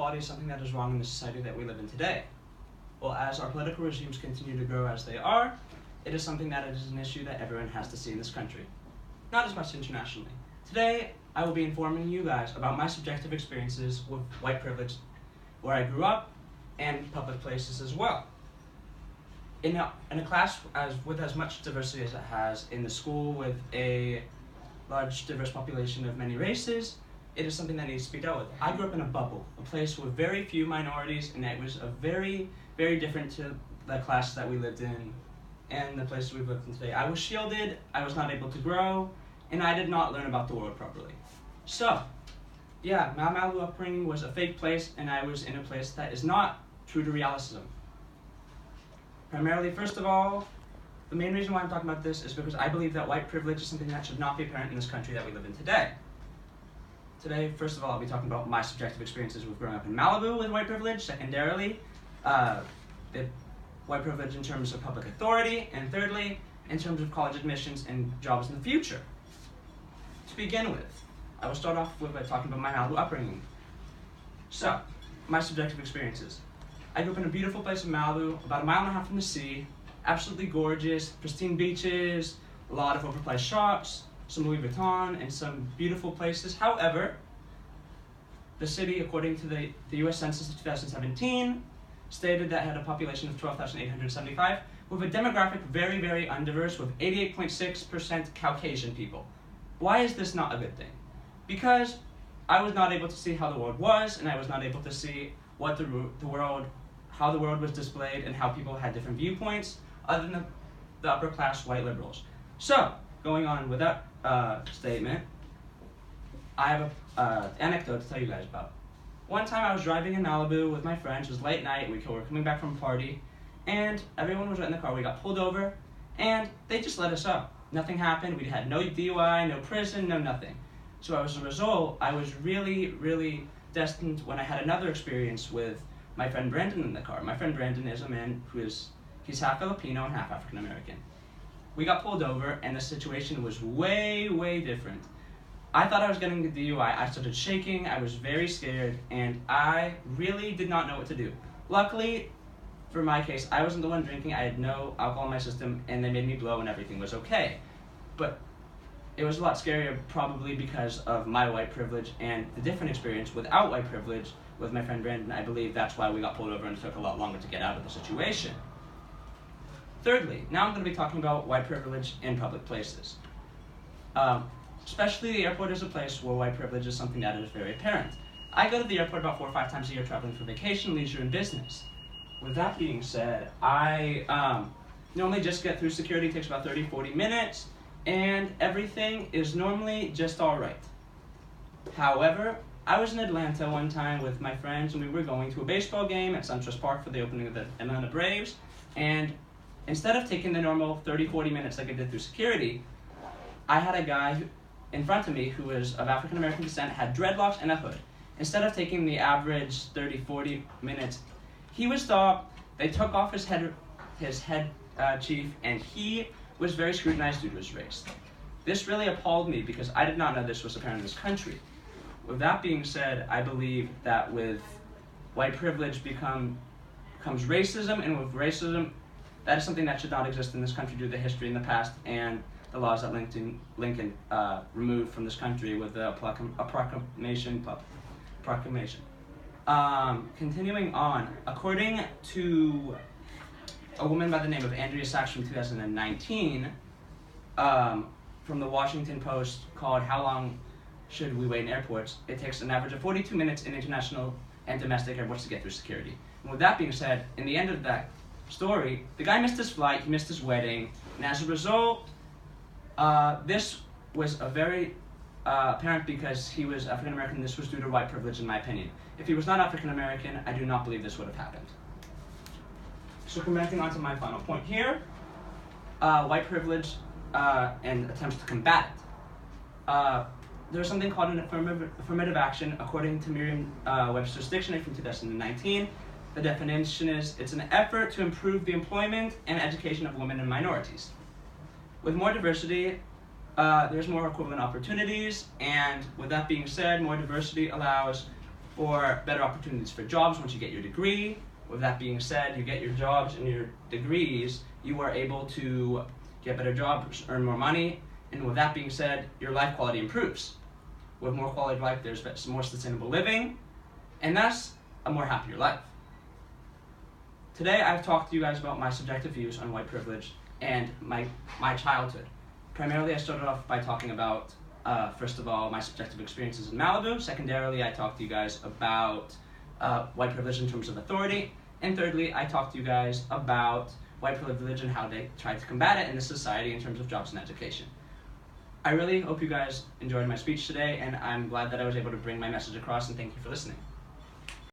inequality is something that is wrong in the society that we live in today. Well, as our political regimes continue to grow as they are, it is something that is an issue that everyone has to see in this country. Not as much internationally. Today, I will be informing you guys about my subjective experiences with white privilege, where I grew up, and public places as well. In a class with as much diversity as it has, in the school with a large diverse population of many races, it is something that needs to be dealt with. I grew up in a bubble, a place with very few minorities, and it was a very, very different to the class that we lived in and the places we've lived in today. I was shielded, I was not able to grow, and I did not learn about the world properly. So, yeah, my Malibu upbringing was a fake place, and I was in a place that is not true to realism. Primarily, first of all, the main reason why I'm talking about this is because I believe that white privilege is something that should not be apparent in this country that we live in today. Today, first of all, I'll be talking about my subjective experiences with growing up in Malibu with white privilege. Secondarily, the white privilege in terms of public authority. And thirdly, in terms of college admissions and jobs in the future. To begin with, I will start off with talking about my Malibu upbringing. So, my subjective experiences. I grew up in a beautiful place in Malibu, about a mile and a half from the sea, absolutely gorgeous, pristine beaches, a lot of overpriced shops, some Louis Vuitton, and some beautiful places. However, the city, according to the US Census of 2017, stated that it had a population of 12,875, with a demographic very, very undiverse, with 88.6% Caucasian people. Why is this not a good thing? Because I was not able to see how the world was, and I was not able to see what how the world was displayed and how people had different viewpoints other than the upper class white liberals. So, going on with that statement, I have an anecdote to tell you guys about. One time I was driving in Malibu with my friends. It was late night. We were coming back from a party, and everyone was right in the car. We got pulled over, and they just let us up. Nothing happened. We had no DUI, no prison, no nothing. So as a result, I was really, really destined when I had another experience with my friend Brandon in the car. My friend Brandon is a man he's half Filipino and half African American. We got pulled over, and the situation was way, way different. I thought I was getting the DUI. I started shaking, I was very scared, and I really did not know what to do. Luckily, for my case, I wasn't the one drinking. I had no alcohol in my system, and they made me blow, and everything was okay. But it was a lot scarier, probably because of my white privilege and the different experience without white privilege with my friend Brandon. I believe that's why we got pulled over and it took a lot longer to get out of the situation. Thirdly, now I'm going to be talking about white privilege in public places. Especially the airport is a place where white privilege is something that is very apparent. I go to the airport about 4 or 5 times a year traveling for vacation, leisure, and business. With that being said, I normally just get through security. It takes about 30-40 minutes, and everything is normally just all right. However, I was in Atlanta one time with my friends, and we were going to a baseball game at SunTrust Park for the opening of the Atlanta Braves, and instead of taking the normal 30-40 minutes like I did through security, I had a guy in front of me who was of African American descent, had dreadlocks and a hood. Instead of taking the average 30-40 minutes, he was stopped. They took off his head chief, and he was very scrutinized due to his race. This really appalled me because I did not know this was apparent in this country. With that being said, I believe that with white privilege comes racism, and with racism, that is something that should not exist in this country due to the history in the past and the laws that Lincoln removed from this country with the proclamation. Continuing on, according to a woman by the name of Andrea Sachs from 2019, from the Washington Post, called "How Long Should We Wait in Airports?" It takes an average of 42 minutes in international and domestic airports to get through security. And with that being said, in the end of that story, the guy missed his flight, he missed his wedding, and as a result, this was a very apparent because he was African American. This was due to white privilege, in my opinion. If he was not African American, I do not believe this would have happened. So commenting on to my final point here, white privilege and attempts to combat it. There's something called an affirmative action, according to Merriam-Webster's dictionary from 2019. The definition is, it's an effort to improve the employment and education of women and minorities. With more diversity, there's more equivalent opportunities, and with that being said, more diversity allows for better opportunities for jobs once you get your degree. With that being said, you get your jobs and your degrees, you are able to get better jobs, earn more money, and with that being said, your life quality improves. With more quality of life, there's more sustainable living, and thus a more happier life. Today, I've talked to you guys about my subjective views on white privilege and my childhood. Primarily, I started off by talking about, first of all, my subjective experiences in Malibu. Secondarily, I talked to you guys about white privilege in terms of authority. And thirdly, I talked to you guys about white privilege and how they try to combat it in the society in terms of jobs and education. I really hope you guys enjoyed my speech today, and I'm glad that I was able to bring my message across, and thank you for listening.